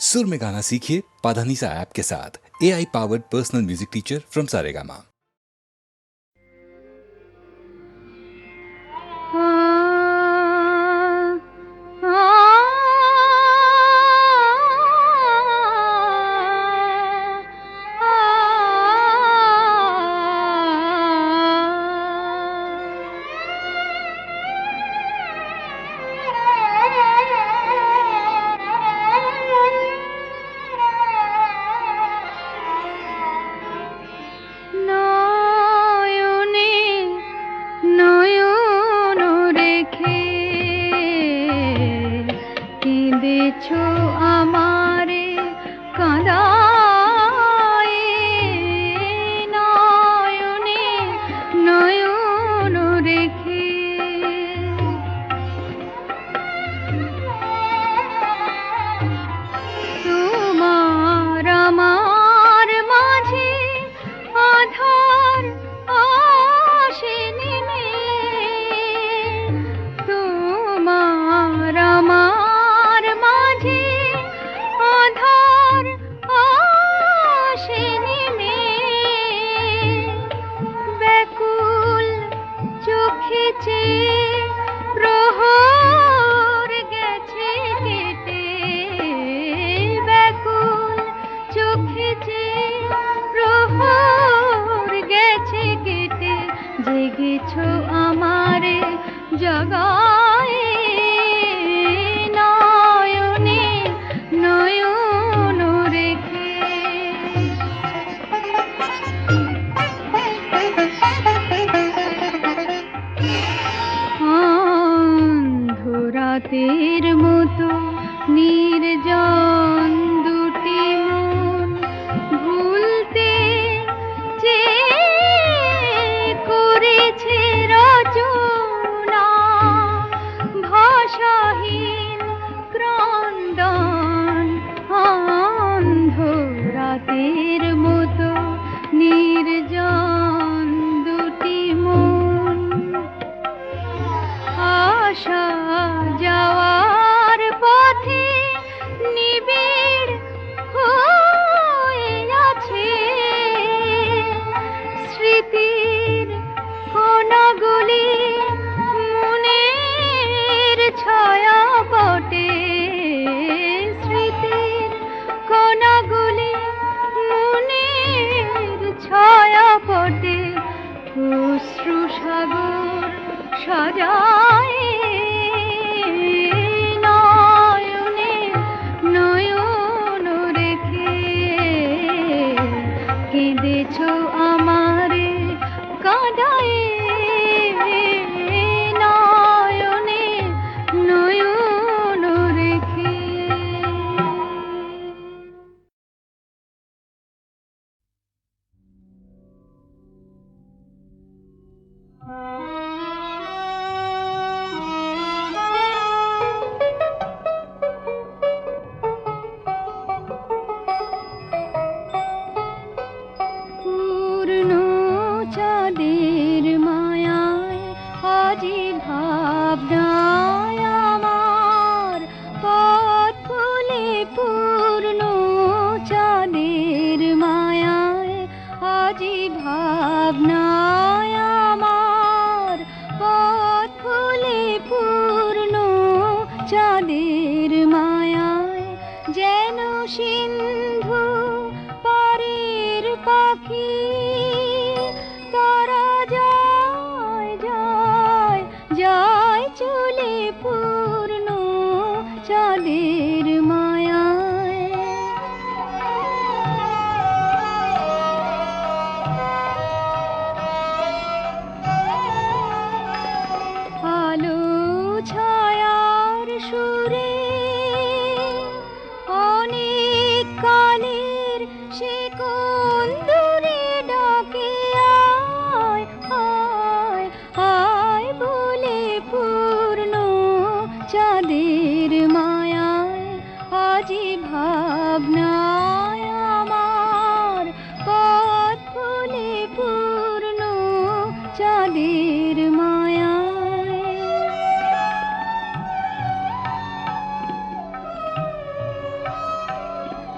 सुर में गाना सीखिए पाधानीसा ऐप के साथ। AI powered personal music teacher from Saregama.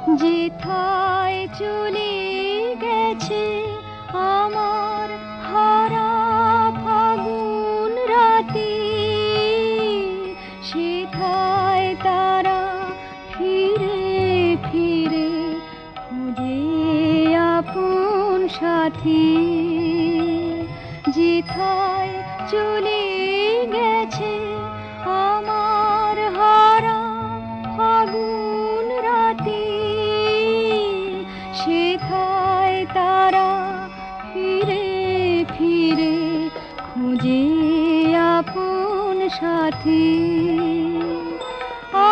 যেথায় চলে গেছে আমার হারা ফাগুন রাতে, সেথায় তারা ফিরে ফিরে খুঁজে আপন সাথী। যেথায় চলে গেছে আমার হারা ফাগুন রাতে, সেথায় তারা ফিরে ফিরে খুঁজে আপন সাথী।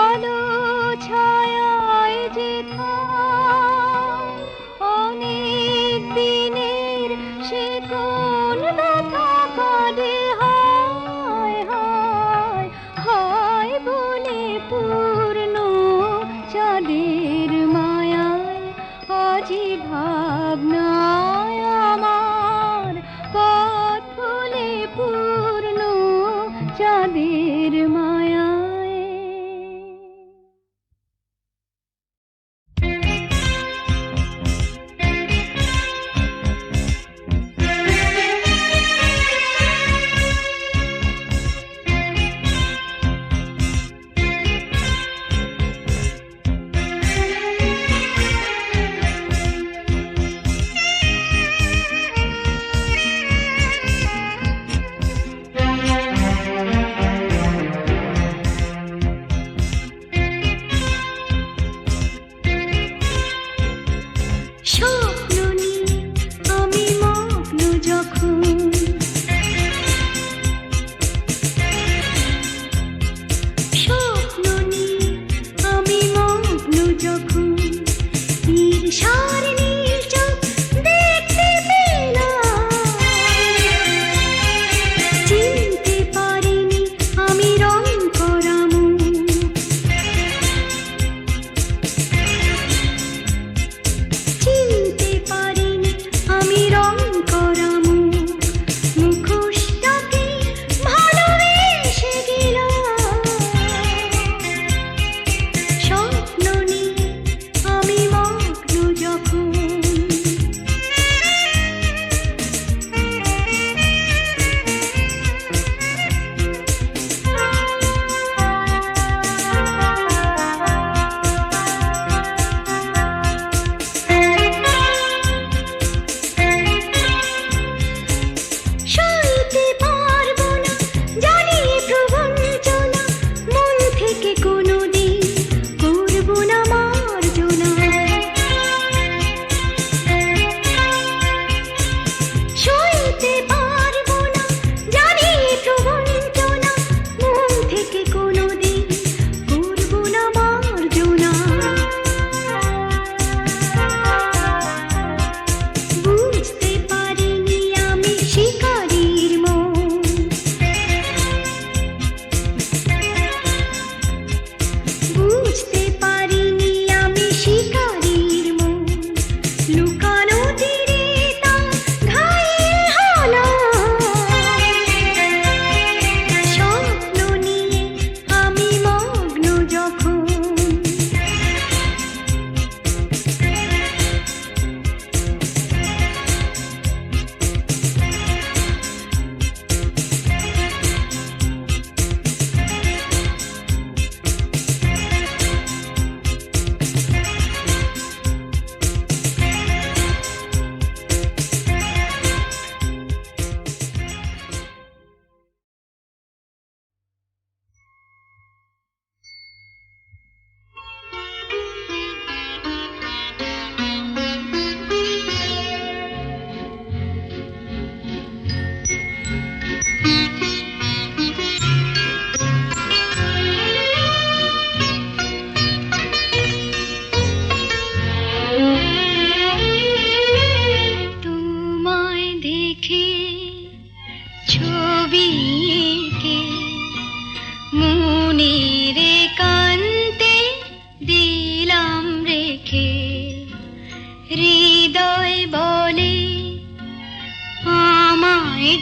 আলো ছায়ায় যেথায় অনেক দিনের সে কোন ব্যথা কাঁদে, হায় হায় হায় বলে পূর্ণ চাঁদের মায়ায় আজি ভাবনায় আমার পথ ফুলে পূর্ণ চাঁদের মায়ায়।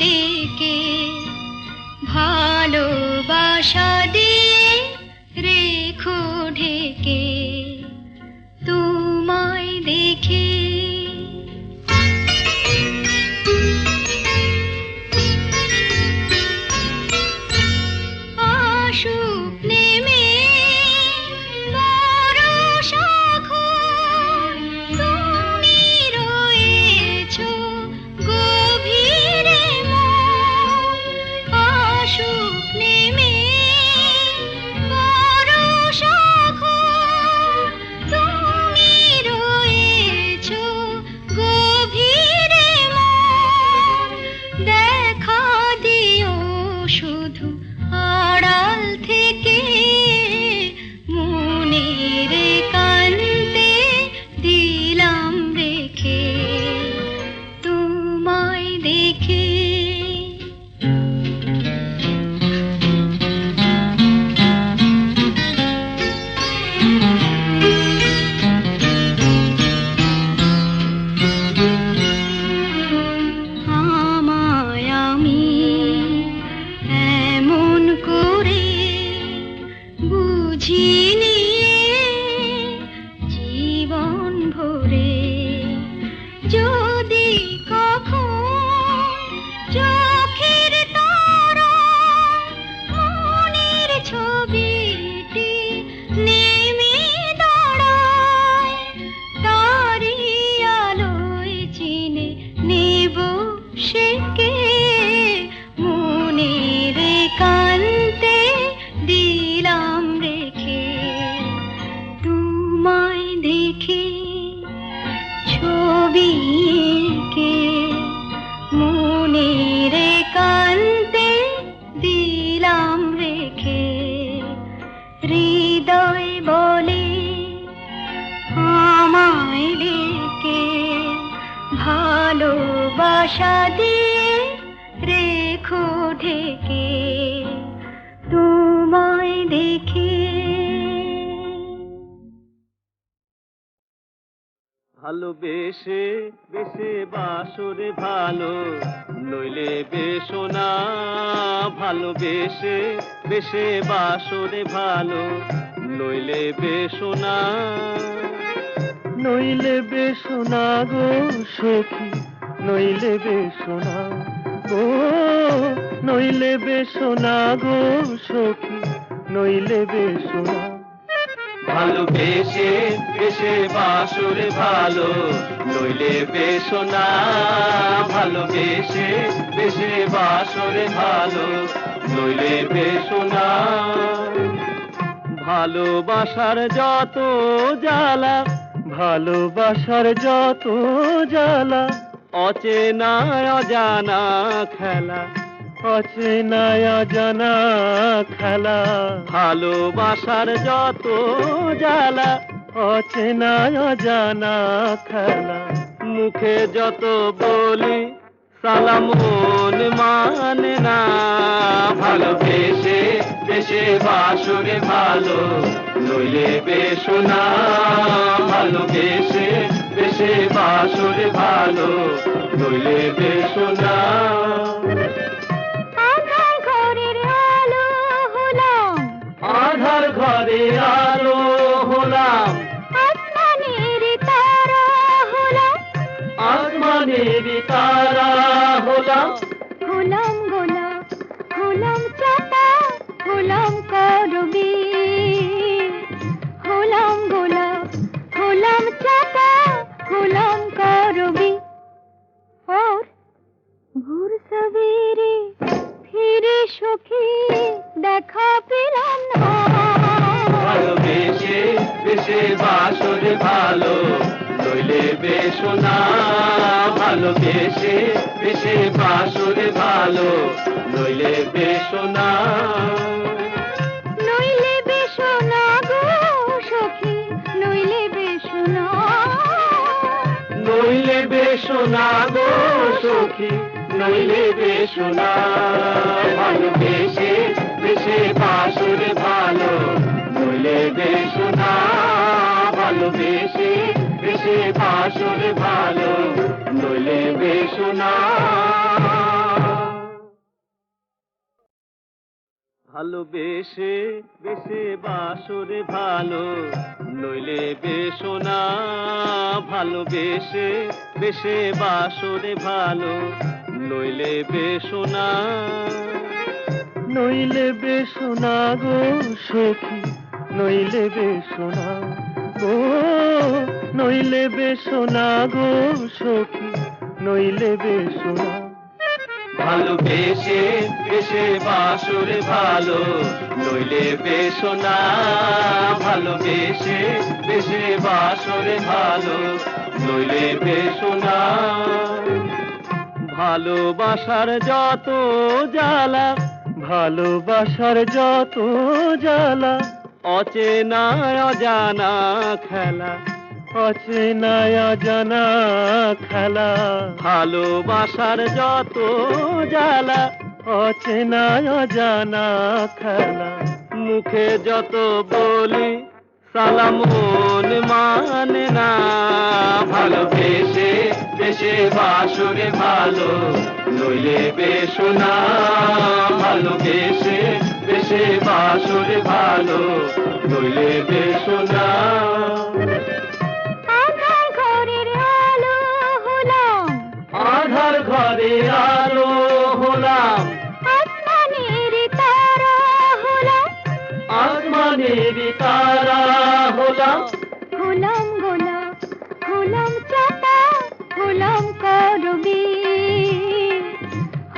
ডেকে ভালোবাসা দিয়ে রেখো ঢেকে। দেখে ছবি কে মনের একান্তে দিলাম রেখে হৃদয় বলে আমায় ডেকে ভালোবাসা দিয়ে রেখো ঢেকে তোমায় দেখে। ভালোবেসে বেসে বাসরে ভালো নইলে বেশো না, ভালোবেসে বেসে বাসরে ভালো নইলে বেশো না, নইলে বেশো না গো সখী, নইলে বেশো না গো, নইলে বেশো না গো সখী, নইলে বেশো না। ভালোবেসে বেসে বাসরে ভালো নইলে বেশো না, ভালোবেসে বেসে বাসরে ভালো নইলে বেশো না। ভালোবাসার যত জ্বালা, ভালোবাসার যত জ্বালা, অচেনা অজানা খেলা, অচেনা অজানা খেলা। ভালোবাসার যত জ্বালা, অচেনা অজানা খেলা। মুখে যত বলি সালাম মন মানে না, ভালোবেসে বেসে বাসরে ভালো নইলে বেশো না, ভালোবেসে বেসে বাসরে ভালো নইলে বেশো না। আধার ঘরের আলো হলাম, আধার ঘরে আলো হলাম, আসমানের তারা হলাম, আসমানের তারা হলাম। হলাম গোলাপ, হলাম চাপা, হলাম করবি, হলাম গোলাপ, হলাম চাপা, হলাম করবি। और ভোর সবেরে ফিরে সখী দেখা পেলাম না, ভালোবেসে বেসে বাসরে ভালো নইলে বেশো না, ভালোবেসে বেসে বাসরে ভালো নইলে বেশো না। নইলে বেশো না গো সখী, নইলে বেশো না, নইলে বেশো না গো সখী, নইলে বেশো না। ভালোবেসে বেসে বাসরে ভালো নইলে বেশো না, ভালোবেসে বেসে বাসরে ভালো নইলে বেশো না। ভালোবেসে বেসে বাসরে ভালো নইলে বেশো না, ভালোবেসে বেসে বাসরে ভালো নইলে বেশো না, নইলে বেশো না গো সখী, নইলে বেশো না গো, নইলে বেশো না গো সখী, নইলে বেশো না। ভালোবেসে বেসে বাসরে ভালো নইলে বেশো না, ভালোবেসে বেসে বাসরে ভালো নইলে বেশো না। ভালোবাসার যত জ্বালা, ভালোবাসার যত জ্বালা, অচেনা অজানা খেলা, অচেনা অজানা খেলা। ভালোবাসার যত জ্বালা, অচেনা অজানা খেলা। মুখে যত বলি সালাম মন মানে না, ভালোবেসে বেসে বাসরে ভালো নইলে বেশো না, ভালোবেসে বেসে বাসরে ভালো নইলে বেশো না। আধার ঘরের আলো হলাম, আধার ঘরে আলো হলাম, আসমানের তারা হলাম, আসমানের তারা হলাম। হলাম গোলাপ, হলাম চাপা, হলাম করবি,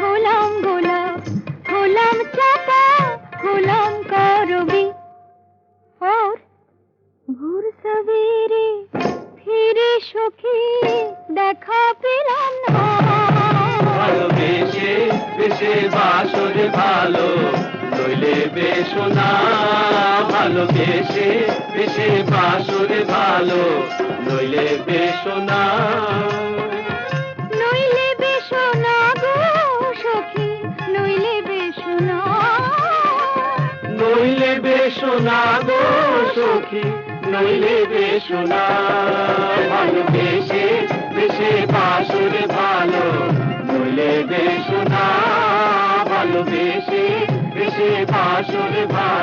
হলাম গোলাপ, হলাম চাপা, হলাম করবি। और ভোর সখী দেখা পেলাম না। ভালোবেসে বেশে বাসরে ভালো নইলে বেশো না। ভালোবেসে বেশে বাসরে ভালো নইলে বেশো না। নইলে বেশো না গো সখী, নইলে বেশো না। নইলে বেশো না গো সখী, নইলে বেশো না। ভালোবেসে বেশে বাসরে ভালো নইলে বেশো না। ভালোবেসে বেশে বাসরে ভালো